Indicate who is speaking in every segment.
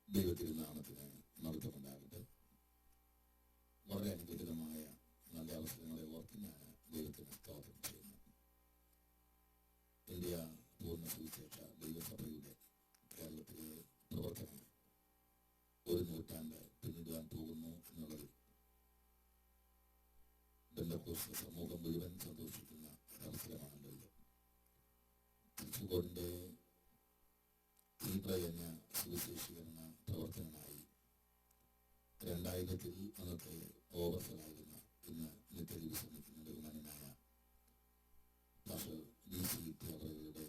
Speaker 1: ദൈവത്തിരുനാമത്തിന് മഹത്വമുണ്ടാകട്ടെ. വളരെ അനുഗ്രഹീതമായ നല്ല അവസരങ്ങളെ ഓർത്ത് ഞാൻ ദൈവത്തിന് സ്തോത്രം ചെയ്യുന്നു. ഇന്ത്യ പൂർണ്ണ സുവിശേഷ ദൈവസഭയുടെ കേരളത്തിലെ പ്രവർത്തനങ്ങൾ ഒരു നൂറ്റാണ്ട് പിന്നിടുവാൻ പോകുന്നു എന്നുള്ളത് ബന്ധക്കോസ്ത് സമൂഹം മുഴുവൻ സന്തോഷിക്കുന്ന ഒരവസരമാണല്ലോ ഇത്. ക്രിസ്തുവിന്റെ തീവ്രയജ്ഞ സുവിശേഷീകരണ പ്രവർത്തനമായി 2000-ൽ അന്നത്തെ ഓവർസലായിരുന്ന ഇന്ന് നിത്യത്തിൽ ശ്രമിക്കുന്ന ബഹുമാനനായ ഡോക്ടർ DC അവരുടെ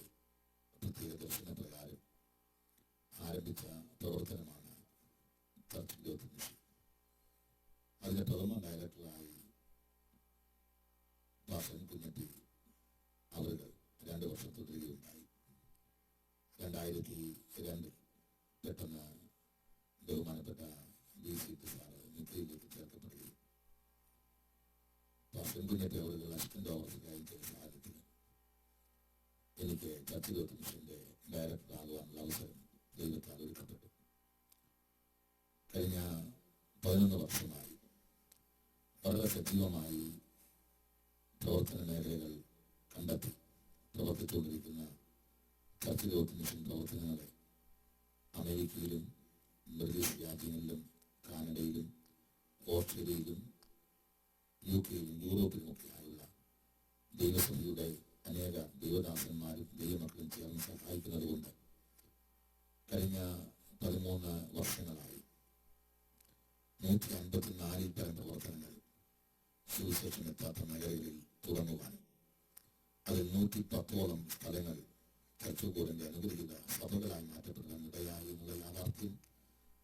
Speaker 1: പ്രത്യേക ദർശനപ്രകാരം ആരംഭിച്ച പ്രവർത്തനമാണ് ചർച്ച് ഗ്രോത്ത് മിഷൻ. അതിൻ്റെ പ്രഥമ ഡയറക്ടറായി ദാസൻ കുഞ്ഞപ്പി അവർ 2 വർഷം തുടരുകയുണ്ടായി. 2002 പെട്ടെന്ന് ബഹുമാനപ്പെട്ട DC സാറ് നിത്യയിലേക്ക് ചേർക്കപ്പെടുകയും ദാസൻ കുഞ്ഞപ്പി അവർ അസിസ്റ്റന്റ് ഓഫീസറായി ചെയ്ത സാഹചര്യത്തിൽ എനിക്ക് ചർച്ച് ഗ്രോത്ത് മിഷന്റെ ഡയറക്ടർ ആകുവാനുള്ള അവസരം ദൈവത്താൽ ഒരുക്കപ്പെട്ടു. കഴിഞ്ഞ 11 വർഷമായി വളരെ സജീവമായി പ്രവർത്തന മേഖലകൾ കണ്ടെത്തി പ്രവർത്തിച്ചുകൊണ്ടിരിക്കുന്ന ചർച്ച് ഗ്രോത്ത് മിഷൻ പ്രവർത്തനങ്ങളെ അമേരിക്കയിലും ബ്രിട്ടീഷ് രാജ്യങ്ങളിലും കാനഡയിലും ഓസ്ട്രേലിയയിലും UK-യിലും യൂറോപ്പിലുമൊക്കെയായുള്ള ദൈവസഭയുടെ അനേക ദൈവദാസന്മാരും ദൈവമക്കളും ചേർന്ന് സഹായിക്കുന്നത് കൊണ്ട് കഴിഞ്ഞ 13 വർഷങ്ങളായി 154 തരം പ്രവർത്തനങ്ങൾ സുവിശേഷം എത്താത്ത മേഖലകളിൽ തുടങ്ങുവാനും അതിൽ 110ഓളം സ്ഥലങ്ങൾ ചർച്ചുകൂടിന്റെ അനുഗ്രഹീത സഭകളായി മാറ്റപ്പെടുവാൻ ഇടയായി എന്നുള്ള യാഥാർത്ഥ്യം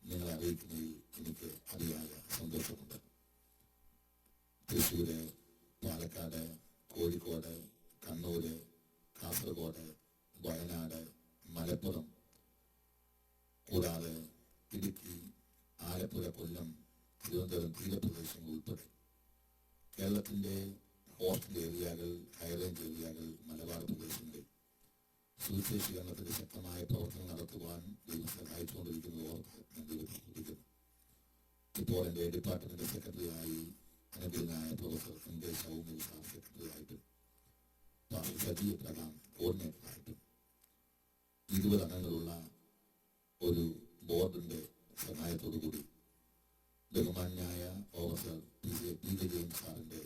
Speaker 1: നിങ്ങളെ അറിയിക്കുന്നതിൽ എനിക്ക് അതിയായ സന്തോഷമുണ്ട്. തൃശ്ശൂര്, പാലക്കാട്, കോഴിക്കോട്, കണ്ണൂര്, കാസർഗോഡ്, വയനാട്, മലപ്പുറം, കൂടാതെ ഇടുക്കി, ആലപ്പുഴ, കൊല്ലം, തിരുവനന്തപുരം തീരപ്രദേശങ്ങൾ ഉൾപ്പെടെ കേരളത്തിൻ്റെ കോസ്റ്റൽ ഏരിയകൾ, ഹൈറേഞ്ച് ഏരിയകൾ, മലബാർ പ്രദേശങ്ങളിൽ സുവിശേഷീകരണത്തിന്റെ ശക്തമായ പ്രവർത്തനം നടത്തുവാൻ ദൈവം സഹായിച്ചുകൊണ്ടിരിക്കുന്നത് ഓർത്ത് ഞാൻ ദൈവത്തെ സ്തുതിക്കുന്നു. ഇപ്പോൾ എൻ്റെ ഡിപ്പാർട്ട്മെന്റ് സെക്രട്ടറിയായി അനുഗ്രഹനായ പ്രൊഫസർ MK സൗമ്യ സാർ സെക്രട്ടറിയായിട്ടും ഡോക്ടർ സജി പ്രധാൻ കോർഡിനേറ്ററായിട്ടും 20 അംഗങ്ങളുള്ള ഒരു ബോർഡിന്റെ സഹായത്തോടു കൂടി ബഹുമാന്യായ ഓഫീസർ PJ ജെയിംസ് സാറിന്റെ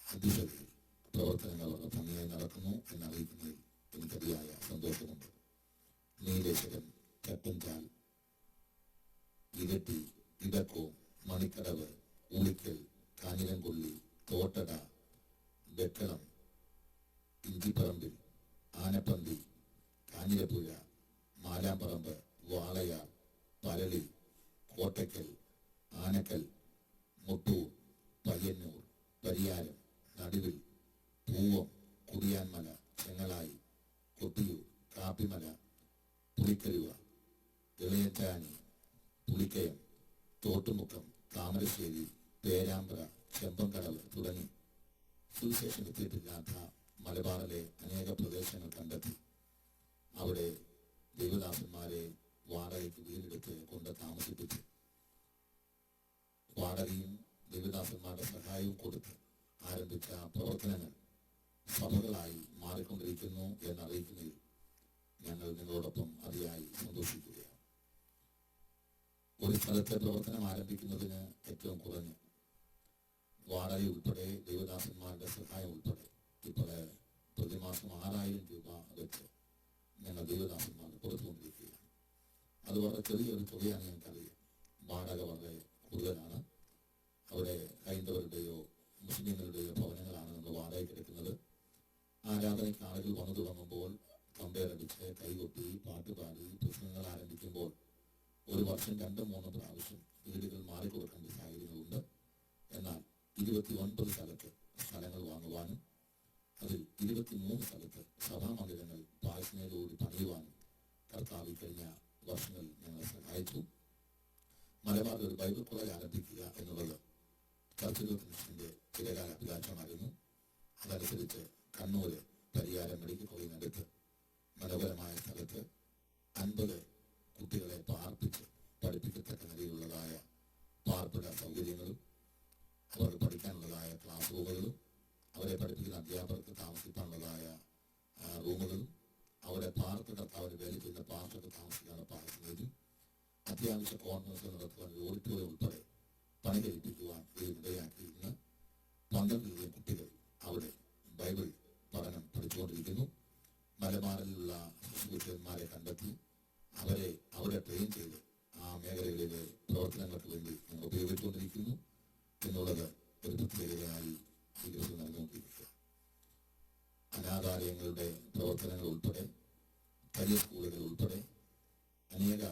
Speaker 1: അധ്യക്ഷതയിൽ പ്രവർത്തനങ്ങൾ വളരെ ഭംഗിയായി നടക്കുന്നു എന്നറിയിക്കുന്നതിൽ എനിക്കതിയായ സന്തോഷമുണ്ട്. നീലേശ്വരം, ചട്ടഞ്ചാൽ, ഇരട്ടി, ഇടക്കോ, മണിക്കടവ്, ഉളിക്കൽ, കാഞ്ഞിരംകൊള്ളി, തോട്ടട, ബെക്കളം, ഇഞ്ചിപ്പറമ്പിൽ, ആനപ്പന്തി, കാഞ്ഞിരപ്പുഴ, മാലാമ്പറമ്പ്, വാളയാർ, പരളി, കോട്ടയ്ക്കൽ, ആനക്കൽ, മുട്ടൂർ, പയ്യന്നൂർ, പരിയാരം, നടുവിൽ, പൂവം, കുടിയാൻമല, ചെങ്ങളായി, കൊട്ടിയൂർ, കാപ്പിമല, പുളിക്കരുവ, ഇളയച്ചാനി, പുളിക്കയം, തോട്ടുമുക്കം, താമരശ്ശേരി, പേരാമ്പ്ര, ചെമ്പങ്കടവ് തുടങ്ങി സുവിശേഷം എത്തിയിട്ടില്ലാത്ത മലബാറിലെ അനേക പ്രദേശങ്ങൾ കണ്ടെത്തി അവിടെ ദൈവദാസന്മാരെ വാടകയ്ക്ക് വീടെടുത്ത് കൊണ്ട് താമസിപ്പിച്ച് വാടകയും ദൈവദാസന്മാരുടെ സഹായവും കൊടുത്ത് ആരംഭിച്ച പ്രവർത്തനങ്ങൾ സഭകളായി മാറിക്കൊണ്ടിരിക്കുന്നു എന്നറിയിക്കുന്നതിൽ ഞങ്ങൾ നിങ്ങളോടൊപ്പം അതിയായി സന്തോഷിക്കുകയാണ്. ഒരു സ്ഥലത്തെ പ്രവർത്തനം ആരംഭിക്കുന്നതിന് ഏറ്റവും കുറഞ്ഞ് വാടക ഉൾപ്പെടെ ദൈവദാസന്മാരുടെ സഹായം ഉൾപ്പെടെ ഇപ്പോൾ പ്രതിമാസം 6000 രൂപ വെച്ച് ഞങ്ങൾ ദൈവദാസന്മാർക്ക് കൊടുത്തുകൊണ്ടിരിക്കുകയാണ്. അത് വളരെ ചെറിയൊരു തുകയാണ് ഞങ്ങൾക്കറിയാം. വാടക വളരെ കൂടുതലാണ്. അവിടെ ഹൈന്ദവരുടെയോ മുസ്ലിങ്ങളുടെയോ ഭവനങ്ങളാണ് നമ്മൾ വാടകയ്ക്ക് എടുക്കുന്നത്. ആരാധനയ്ക്ക് ആളുകൾ വന്നു തുടങ്ങുമ്പോൾ കമ്പയറടിച്ച് കൈകൊട്ടി പാട്ടുപാടി പ്രസംഗങ്ങൾ ആരംഭിക്കുമ്പോൾ ഒരു വർഷം 2-3 പ്രാവശ്യം വീടുകൾ മാറിക്കൊടുക്കേണ്ട സാഹചര്യങ്ങളുണ്ട്. എന്നാൽ 29 സ്ഥലങ്ങൾ വാങ്ങുവാനും അതിൽ 23 സ്ഥലത്ത് സഭാമന്ദിരങ്ങൾ പാഴ്സനയോടുകൂടി പണിയുവാനും കർത്താവ് കഴിഞ്ഞ വർഷങ്ങളിൽ ഞങ്ങളെ സഹായിച്ചു. മലബാറിൽ ഒരു ബൈബിൾ കോളേജ് ആരംഭിക്കുക എന്നുള്ളത് ചർച്ച് യൂത്ത് മിഷന്റെ ചിരകാല അഭിലാഷമായിരുന്നു. അതനുസരിച്ച് കണ്ണൂര് പരിയാരം മെഡിക്കൽ കോളേജിനടുത്ത് മനോഹരമായ സ്ഥലത്ത് 50 കുട്ടികളെ പാർപ്പിച്ച് പഠിപ്പിക്കത്തക്ക നിലയിലുള്ളതായ പാർപ്പിട സൗകര്യങ്ങളും അവർക്ക് പഠിക്കാനുള്ളതായ ക്ലാസ് റൂമുകളും അവരെ പഠിപ്പിക്കുന്ന അധ്യാപകർക്ക് താമസിക്കാനുള്ളതായ റൂമുകളും അവിടെ പാർക്ക് കർത്താവിന് വേല ചെയ്യുന്ന പാർക്കൊക്കെ താമസിക്കാനുള്ള പാർക്കുന്നതും അത്യാവശ്യ കോൺഫറൻസ് നടത്തുവാൻ ഓഡിറ്റോറിയം ഉൾപ്പെടെ പണി കഴിപ്പിക്കുവാൻ ഇടയാക്കി. ഇന്ന് 12 കുട്ടികൾ അവിടെ ബൈബിൾ പഠനം പഠിച്ചുകൊണ്ടിരിക്കുന്നു. മലബാറിലുള്ള ശിശുപുത്രന്മാരെ കണ്ടെത്തി അവരെ അവിടെ ട്രെയിൻ ചെയ്ത് ആ മേഖലകളിലെ പ്രവർത്തനങ്ങൾക്ക് വേണ്ടി ഞങ്ങൾ ഉപയോഗിച്ചുകൊണ്ടിരിക്കുന്നു എന്നുള്ളത് ഒരു പ്രത്യേകതയായി ഈ ദിവസം നടന്നുകൊണ്ടിരിക്കുക. അനാഥാലയങ്ങളുടെ പ്രവർത്തനങ്ങൾ ഉൾപ്പെടെ വലിയ സ്കൂളുകൾ ഉൾപ്പെടെ അനേക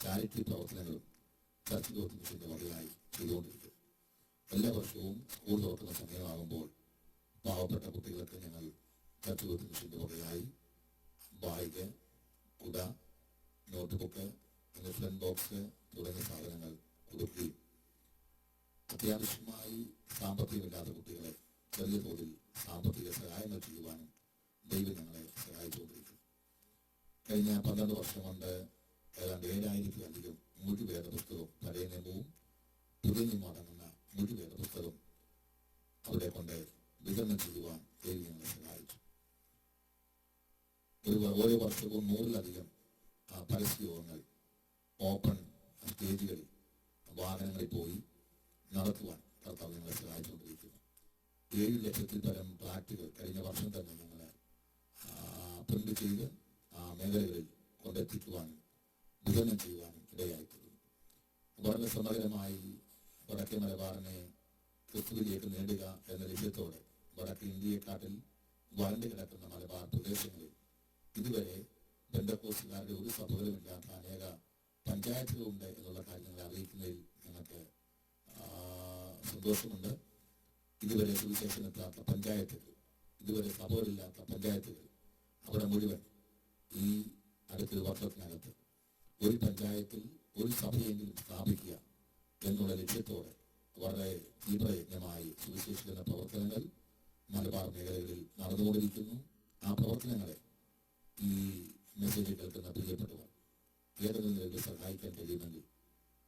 Speaker 1: ചാരിറ്റി പ്രവർത്തനങ്ങളും ചർച്ച് യൂത്ത് മിഷന്റെ വകയായി ചെയ്തുകൊണ്ടിരിക്കുക. എല്ലാ വർഷവും സ്കൂൾ തുറക്കുന്ന സമയമാകുമ്പോൾ പാവപ്പെട്ട കുട്ടികൾക്ക് ഞങ്ങൾ ചർച്ച് യൂത്ത് മിഷന്റെ വകയായി ബാഗ്, കുട, നോട്ട്ബുക്ക്, ഫ്രണ്ട് ബോക്സ് തുടങ്ങിയ സാധനങ്ങൾ കൊടുക്കുകയും അത്യാവശ്യമായി സാമ്പത്തികമില്ലാത്ത കുട്ടികളെ ചെറിയ തോതിൽ സാമ്പത്തിക സഹായങ്ങൾ ചെയ്യുവാനും ദൈവം ഞങ്ങളെ സഹായിച്ചുകൊണ്ടിരിക്കുന്നു. കഴിഞ്ഞ 12 വർഷം കൊണ്ട് ഏതാണ്ട് 7000-ലധികം മുഴുവേദ പുസ്തകവും പഴയ നിയമവും പുതിയ നിയമവും അടങ്ങുന്ന മുഴുവേദ പുസ്തകം അവിടെ കൊണ്ട് വിതരണം ചെയ്യുവാൻ ദൈവം ഞങ്ങളെ സഹായിച്ചു. ഓരോ വർഷവും 100-ലധികം പരസ്യയോഗങ്ങൾ ഓപ്പൺ സ്റ്റേജുകളിൽ വാഹനങ്ങളിൽ പോയി നടത്തുവാൻ കർത്താവ് ഞങ്ങളെ സഹായിച്ചുകൊണ്ടിരിക്കുന്നു. 7 ലക്ഷത്തിൽ പരം ട്രാക്റ്റുകൾ കഴിഞ്ഞ വർഷം തന്നെ ഞങ്ങൾ പ്രിന്റ് ചെയ്ത് ആ മേഖലകളിൽ കൊണ്ടെത്തിക്കുവാനും വിതരണം ചെയ്യുവാനും ഇടയായിത്തീരുന്നു. വളരെ സമഗ്രമായി വടക്കേ മലബാറിനെ ക്രിസ്തുവിലേക്ക് നേടുക എന്ന ലക്ഷ്യത്തോടെ വടക്കേ ഇന്ത്യയെക്കാട്ടിൽ വരണ്ടു കിടക്കുന്ന മലബാർ പ്രദേശങ്ങളിൽ ഇതുവരെ പെന്തക്കോസ്തുകാരുടെ ഒരു സഭകളുമില്ലാത്ത അനേക പഞ്ചായത്തുകളുണ്ട് എന്നുള്ള കാര്യങ്ങളെ അറിയിക്കുന്നതിൽ ഞങ്ങൾക്ക് സന്തോഷമുണ്ട്. ഇതുവരെ സുവിശേഷമെത്താത്ത പഞ്ചായത്തുകൾ, ഇതുവരെ സഭകളില്ലാത്ത പഞ്ചായത്തുകൾ, അവിടെ മുഴുവൻ ഈ അടുത്തൊരു വർഷത്തിനകത്ത് ഒരു പഞ്ചായത്തിൽ ഒരു സഭയെങ്കിലും സ്ഥാപിക്കുക എന്നുള്ള ലക്ഷ്യത്തോടെ വളരെ തീവ്രയജ്ഞമായി സുവിശേഷിക്കുന്ന പ്രവർത്തനങ്ങൾ മലബാർ മേഖലകളിൽ നടന്നുകൊണ്ടിരിക്കുന്നു. ആ പ്രവർത്തനങ്ങളെ ഈ മെസ്സേജ് കേൾക്കുന്ന പ്രിയപ്പെട്ടവർ ഏതെങ്കിലും നിലയിൽ സഹായിക്കാൻ കഴിയുമെങ്കിൽ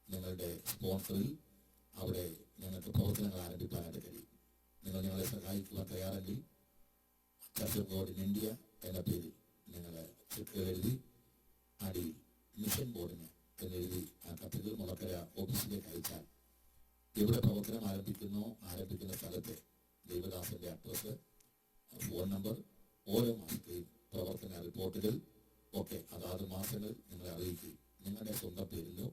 Speaker 1: നിങ്ങളുടെ സ്പോൺസറിൽ അവിടെ ഞങ്ങൾക്ക് പ്രവർത്തനങ്ങൾ ആരംഭിക്കാനായിട്ട് കഴിയും. നിങ്ങൾ ഞങ്ങളെ സഹായിക്കുവാൻ തയ്യാറെങ്കിൽ church of god in India എന്ന പേരിൽ നിങ്ങൾ ചെക്കുകൾ എഴുതി അടിയിൽ മിഷൻ ബോർഡിന് എന്നെഴുതി ആ കത്തുകൾ മുളക്കര ഓഫീസിലേക്ക് അയച്ചാൽ എവിടെ പ്രവർത്തനം ആരംഭിക്കുന്ന സ്ഥലത്തെ ദൈവദാസന്റെ അഡ്രസ്, ഫോൺ നമ്പർ, ഓരോ മാസത്തെയും പ്രവർത്തന റിപ്പോർട്ടുകൾ ഒക്കെ അതാത് മാസങ്ങൾ നിങ്ങളെ അറിയിക്കുകയും നിങ്ങളുടെ സ്വന്തം പേരിലോ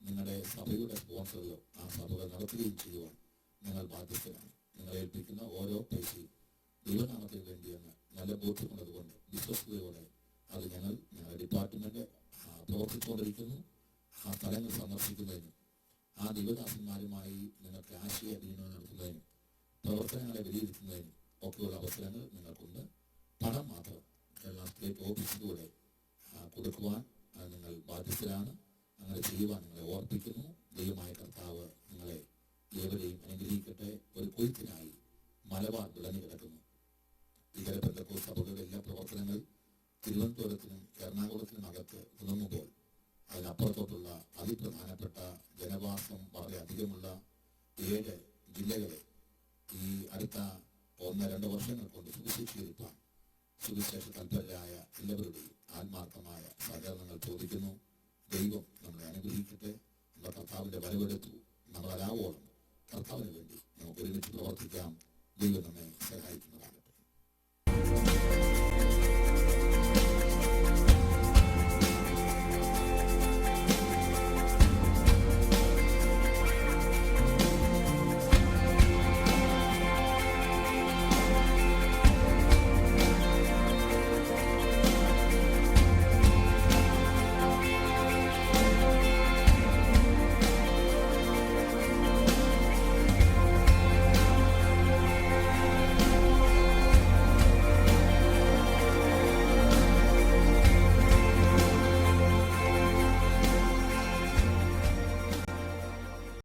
Speaker 1: നിങ്ങളുടെ സഭയുടെ സ്പോൺസറിലോ ആ സഭകൾ നടത്തുകയും ചെയ്യുവാൻ ഞങ്ങൾ ബാധ്യസ്ഥരാണ്. നിങ്ങളെ ഏൽപ്പിക്കുന്ന ഓരോ പൈസയും ദൈവനാമത്തിന് വേണ്ടിയെന്ന് നല്ല ബോധ്യമുള്ളതുകൊണ്ട് വിശ്വസ്തയോടെ അത് ഞങ്ങളുടെ ഡിപ്പാർട്ട്മെന്റ് പ്രവർത്തിച്ചുകൊണ്ടിരിക്കുന്നു. ആ സ്ഥലങ്ങൾ സന്ദർശിക്കുന്നതിനും ആ ദൈവദാസന്മാരുമായി നിങ്ങൾക്ക് ആശയവിനിമയം നടത്തുന്നതിനും പ്രവർത്തനങ്ങളെ വിലയിരുത്തുന്നതിനും ഒക്കെയുള്ള അവസരങ്ങൾ നിങ്ങൾക്കുണ്ട്. പണം മാത്രം കേരള സ്റ്റേറ്റ് ഓഫീസിലൂടെ കൊടുക്കുവാൻ നിങ്ങൾ ബാധ്യസ്ഥരാണ്. അങ്ങനെ ചെയ്യുവാൻ നിങ്ങളെ ഓർപ്പിക്കുന്നു. ദൈവമായ കർത്താവ് നിങ്ങളെ ഏവരെയും അനുഗ്രഹിക്കട്ടെ. ഒരു കൊയ്ത്തിനായി മലബാർ വിളഞ്ഞു കിടക്കുന്നു. ഇതര പെന്തക്കോസ്ത് സഭകളുടെ എല്ലാ പ്രവർത്തനങ്ങൾ തിരുവനന്തപുരത്തിനും എറണാകുളത്തിനും അകത്ത് തുടങ്ങുമ്പോൾ അതിനപ്പുറത്തോട്ടുള്ള അതിപ്രധാനപ്പെട്ട ജനവാസം വളരെ അധികമുള്ള 7 ജില്ലകളെ ഈ അടുത്ത 1-2 വർഷങ്ങൾ കൊണ്ട് സുവിശേഷീകരിക്കാൻ സുവിശേഷ തൽപരരായ എല്ലാവരുടെയും ആത്മാർത്ഥമായ സഹകരണങ്ങൾ ചോദിക്കുന്നു. ദൈവം നമ്മളെ അനുഗ്രഹിക്കട്ടെ. നമ്മുടെ കർത്താവിന്റെ വരവെടുത്തു. നമ്മളാവോളം കർത്താവിന് വേണ്ടി നമുക്ക് ഒരുമിച്ച് പ്രവർത്തിക്കാം. ദൈവം നമ്മെ സഹായിക്കുന്നതാണ്.